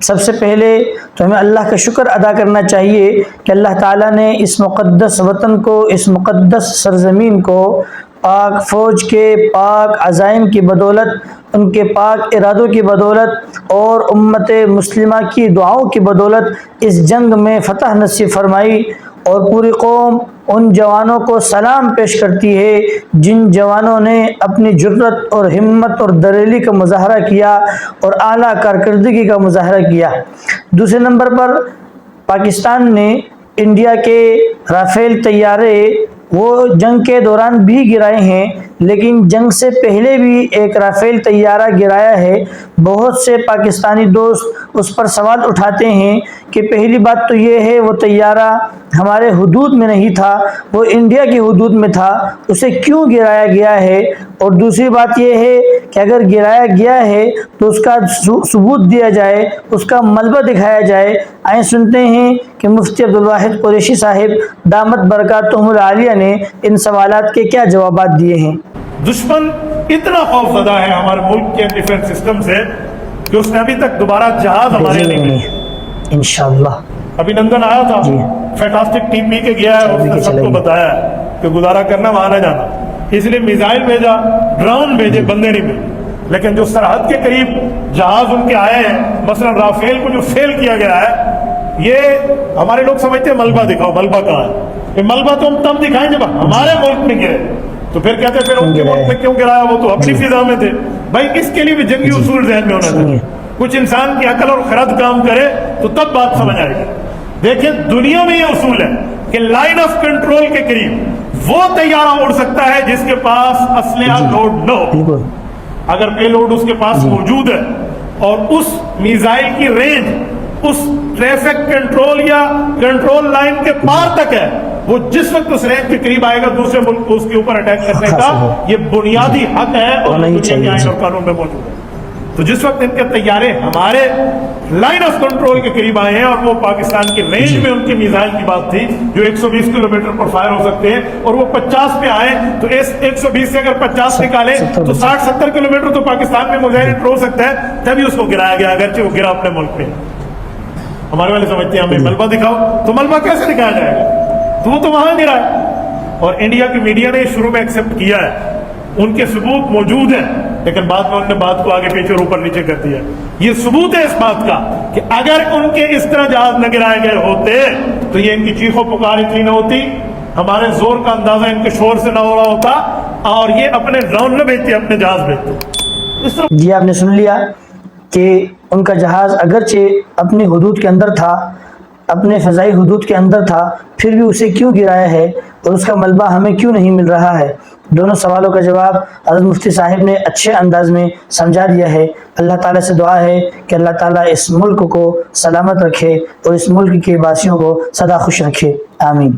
سب سے پہلے تو ہمیں اللہ کا شکر ادا کرنا چاہیے کہ اللہ تعالیٰ نے اس مقدس وطن کو، اس مقدس سرزمین کو پاک فوج کے پاک عزائم کی بدولت، ان کے پاک ارادوں کی بدولت اور امت مسلمہ کی دعاؤں کی بدولت اس جنگ میں فتح نصیب فرمائی، اور پوری قوم ان جوانوں کو سلام پیش کرتی ہے جن جوانوں نے اپنی جرأت اور ہمت اور دلیری کا مظاہرہ کیا اور اعلیٰ کارکردگی کا مظاہرہ کیا۔ دوسرے نمبر پر پاکستان نے انڈیا کے رافیل طیارے وہ جنگ کے دوران بھی گرائے ہیں، لیکن جنگ سے پہلے بھی ایک رافیل طیارہ گرایا ہے۔ بہت سے پاکستانی دوست اس پر سوال اٹھاتے ہیں کہ پہلی بات تو یہ ہے وہ طیارہ ہمارے حدود میں نہیں تھا، وہ انڈیا کی حدود میں تھا، اسے کیوں گرایا گیا ہے؟ اور دوسری بات یہ ہے کہ اگر گرایا گیا ہے تو اس کا ثبوت دیا جائے، اس کا ملبہ دکھایا جائے۔ آئیں سنتے ہیں کہ مفتی عبدالواحد قریشی صاحب دامت برکاتہم العالیہ نے ان سوالات کے کیا جوابات دیے ہیں۔ دشمن اتنا خوف زدہ ہے ہمارے ملک کے ڈیفنس سسٹم سے کہ اس نے ابھی تک دوبارہ جہاز ہمارے نہیں بھیجے۔ انشاءاللہ ابھینندن آیا تھا، فینٹاسٹک ٹیم پی کے گیا ہے، اس نے سب کو بتایا کہ گزارا کرنا وہاں نہ جانا، اس لیے میزائل بھیجا، ڈرون بھیجے، بندے نہیں بھیجے۔ لیکن جو سرحد کے قریب جہاز ان کے آئے ہیں، مثلا رافیل کو جو فیل کیا گیا ہے، یہ ہمارے لوگ سمجھتے ہیں ملبہ دکھاؤ، ملبہ کہاں ہے؟ یہ ملبہ تو ہم تب دکھائیں جب ہمارے ملک میں گرے، تو پھر کہتے ہیں پھر ان کے ملک میں کیوں گرایا؟ وہ تو اپنی فضا میں تھے۔ بھائی اس کے لیے بھی جنگی اصول ذہن میں ہونا چاہیے، کچھ انسان کی عقل اور خرد کام کرے تو تب بات سمجھ آئے گی۔ دیکھیں دنیا میں یہ اصول ہے کہ لائن آف کنٹرول کے قریب وہ طیارہ اڑ سکتا ہے جس کے پاس اسلحہ لوڈ نہ ہو۔ اگر پے لوڈ اس کے پاس موجود ہے اور اس میزائل کی رینج اس ٹریفک کنٹرول یا کنٹرول لائن کے پار تک ہے، وہ جس وقت اس رینج کے قریب آئے گا دوسرے ملک کو اس کے اوپر اٹیک کرنے کا یہ بنیادی حق ہے اور دنیا کے آئین اور قانون میں موجود ہے۔ تو جس وقت ان کے طیارے ہمارے لائن آف کنٹرول کے قریب آئے ہیں اور وہ پاکستان کی رینج میں ان کی میزائل کی بات تھی جو 120 کلومیٹر پر فائر ہو سکتے ہیں، اور وہ 50 پہ آئے تو 120 سے اگر 50 نکالے تو 60-70 کلومیٹر تو پاکستان میں میزائل انٹر ہو سکتا ہے، تبھی اس کو گرایا گیا، اگرچہ وہ گرا اپنے ملک میں۔ ہمارے والے سمجھتے ہیں ہمیں ملبہ دکھاؤ، تو ملبہ کیسے دکھایا جائے گا؟ تو وہ تو وہاں گرا ہے، اور انڈیا کی میڈیا نے شروع میں ایکسپٹ کیا ہے، ان کے ثبوت موجود ہیں، لیکن بعد میں انہوں نے بات کو آگے پیچھے اور اوپر نیچے کر دیا۔ یہ ثبوت ہے اس بات کا کہ اگر ان کے اس طرح جہاز نہ گرائے گئے ہوتے تو یہ ان کی چیخ و پکار اتنی نہ ہوتی، ہمارے زور کا اندازہ ان کے شور سے نہ ہو رہا ہوتا، اور یہ اپنے ڈرون نہ بھیجتے، اپنے جہاز بھیجتے۔ جی آپ نے سن لیا کہ ان کا جہاز اگرچہ اپنی حدود کے اندر تھا، اپنے فضائی حدود کے اندر تھا، پھر بھی اسے کیوں گرایا ہے اور اس کا ملبہ ہمیں کیوں نہیں مل رہا ہے؟ دونوں سوالوں کا جواب حضرت مفتی صاحب نے اچھے انداز میں سمجھا دیا ہے۔ اللہ تعالیٰ سے دعا ہے کہ اللہ تعالیٰ اس ملک کو سلامت رکھے اور اس ملک کے واسیوں کو سدا خوش رکھے، آمین۔